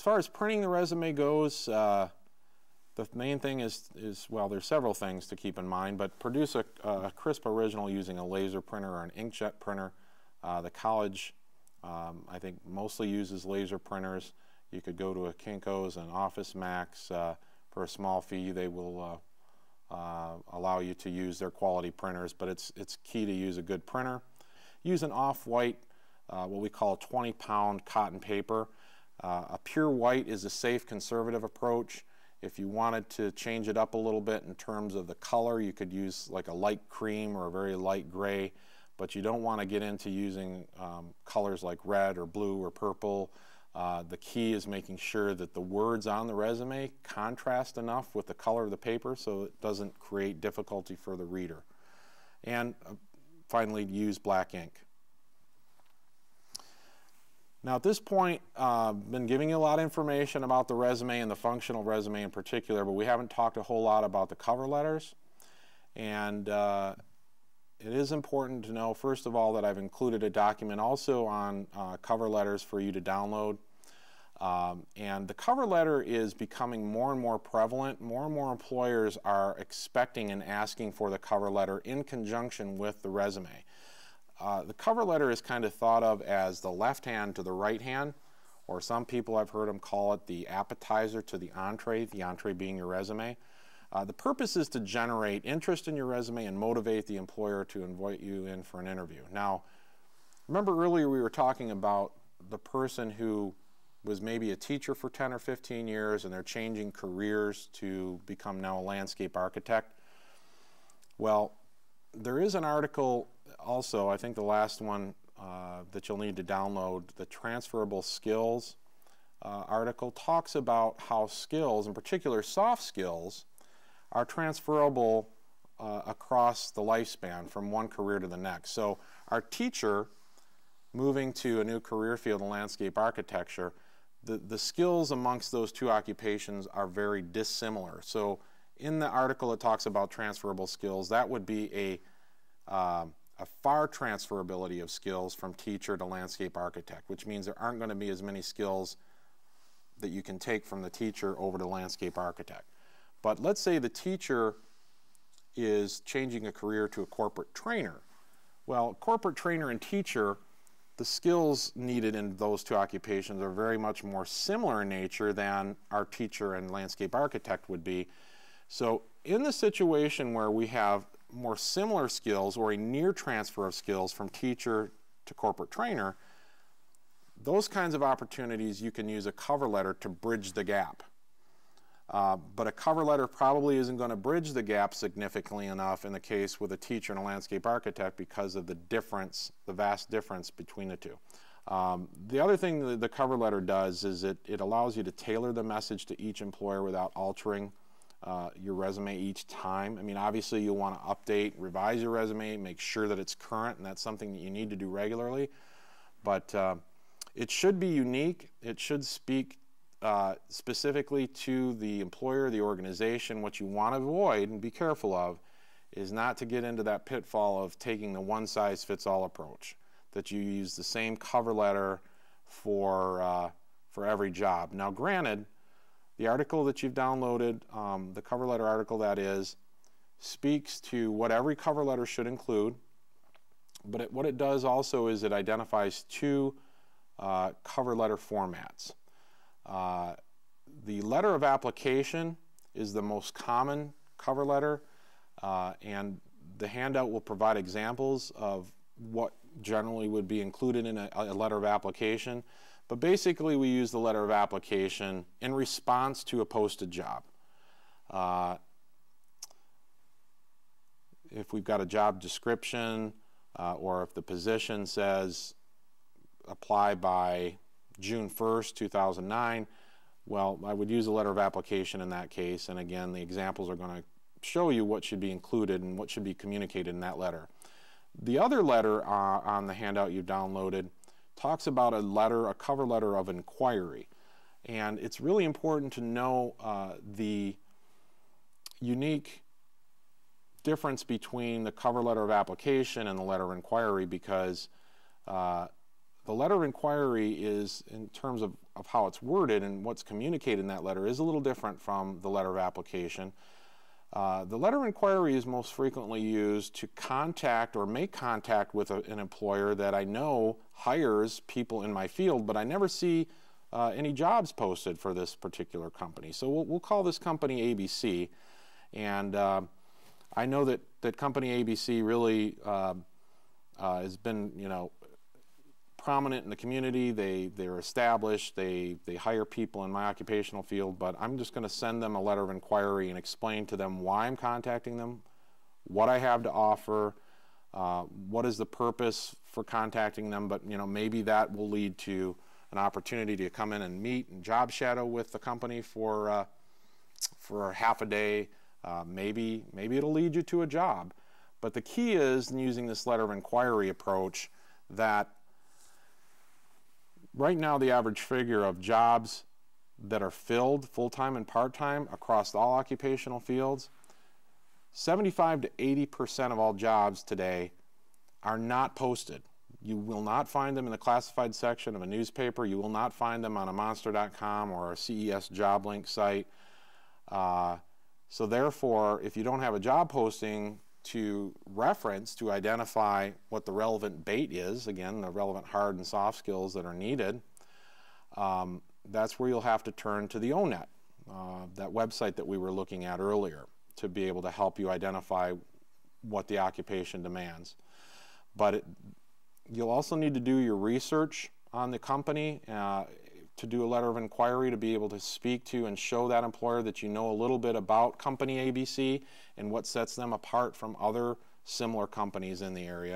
far as printing the resume goes, the main thing is, well, there's several things to keep in mind, but produce a crisp original using a laser printer or an inkjet printer. The college, I think, mostly uses laser printers. You could go to a Kinko's and Office Max. For a small fee, they will allow you to use their quality printers, but it's key to use a good printer. Use an off-white, what we call 20-pound cotton paper. A pure white is a safe, conservative approach. If you wanted to change it up a little bit in terms of the color, you could use like a light cream or a very light gray, but you don't want to get into using colors like red or blue or purple. The key is making sure that the words on the resume contrast enough with the color of the paper so it doesn't create difficulty for the reader. And finally, use black ink. Now at this point, I've been giving you a lot of information about the resume and the functional resume in particular, but we haven't talked a whole lot about the cover letters. And it is important to know, first of all, that I've included a document also on cover letters for you to download. And the cover letter is becoming more and more prevalent. More and more employers are expecting and asking for the cover letter in conjunction with the resume. The cover letter is kind of thought of as the left hand to the right hand, or some people I've heard them call it the appetizer to the entree being your resume. The purpose is to generate interest in your resume and motivate the employer to invite you in for an interview. Now, remember earlier we were talking about the person who was maybe a teacher for 10 or 15 years and they're changing careers to become now a landscape architect? Well, there is an article also, I think the last one that you'll need to download, the transferable skills article, talks about how skills, in particular soft skills, are transferable across the lifespan from one career to the next. So our teacher moving to a new career field in landscape architecture, the skills amongst those two occupations are very dissimilar. So in the article it talks about transferable skills. That would be a far transferability of skills from teacher to landscape architect, which means there aren't going to be as many skills that you can take from the teacher over to landscape architect. But let's say the teacher is changing a career to a corporate trainer. Well, corporate trainer and teacher, the skills needed in those two occupations are very much more similar in nature than our teacher and landscape architect would be. So in the situation where we have more similar skills or a near transfer of skills from teacher to corporate trainer, those kinds of opportunities you can use a cover letter to bridge the gap. But a cover letter probably isn't going to bridge the gap significantly enough in the case with a teacher and a landscape architect because of the difference, the vast difference between the two. The other thing that the cover letter does is it allows you to tailor the message to each employer without altering your resume each time. I mean, obviously you'll want to update, revise your resume, make sure that it's current, and that's something that you need to do regularly. But it should be unique. It should speak specifically to the employer, the organization. What you want to avoid and be careful of is not to get into that pitfall of taking the one-size-fits-all approach, that you use the same cover letter for every job. Now granted, the article that you've downloaded, the cover letter article that is, speaks to what every cover letter should include, but what it does also is it identifies two cover letter formats. The letter of application is the most common cover letter, and the handout will provide examples of what generally would be included in a letter of application. But basically we use the letter of application in response to a posted job. If we've got a job description or if the position says apply by June 1st, 2009, well, I would use a letter of application in that case, and again the examples are going to show you what should be included and what should be communicated in that letter. The other letter on the handout you've downloaded talks about a cover letter of inquiry, and it's really important to know the unique difference between the cover letter of application and the letter of inquiry, because the letter of inquiry is, in terms of how it's worded and what's communicated in that letter, is a little different from the letter of application. The letter of inquiry is most frequently used to contact or make contact with an employer that I know hires people in my field, but I never see any jobs posted for this particular company. So we'll call this company ABC, and I know that company ABC really has been, you know, prominent in the community. They're established. They hire people in my occupational field, but I'm just going to send them a letter of inquiry and explain to them why I'm contacting them, what I have to offer, what is the purpose for contacting them. But you know, maybe that will lead to an opportunity to come in and meet and job shadow with the company for half a day. Maybe it'll lead you to a job. But the key is, in using this letter of inquiry approach, that right now the average figure of jobs that are filled full-time and part-time across all occupational fields, 75 to 80% of all jobs today are not posted. You will not find them in the classified section of a newspaper. You will not find them on a monster.com or a CES job link site. So therefore, if you don't have a job posting to reference to identify what the relevant bait is, again, the relevant hard and soft skills that are needed, that's where you'll have to turn to the ONET, that website that we were looking at earlier, to be able to help you identify what the occupation demands. But you'll also need to do your research on the company to do a letter of inquiry, to be able to speak to and show that employer that you know a little bit about company ABC and what sets them apart from other similar companies in the area.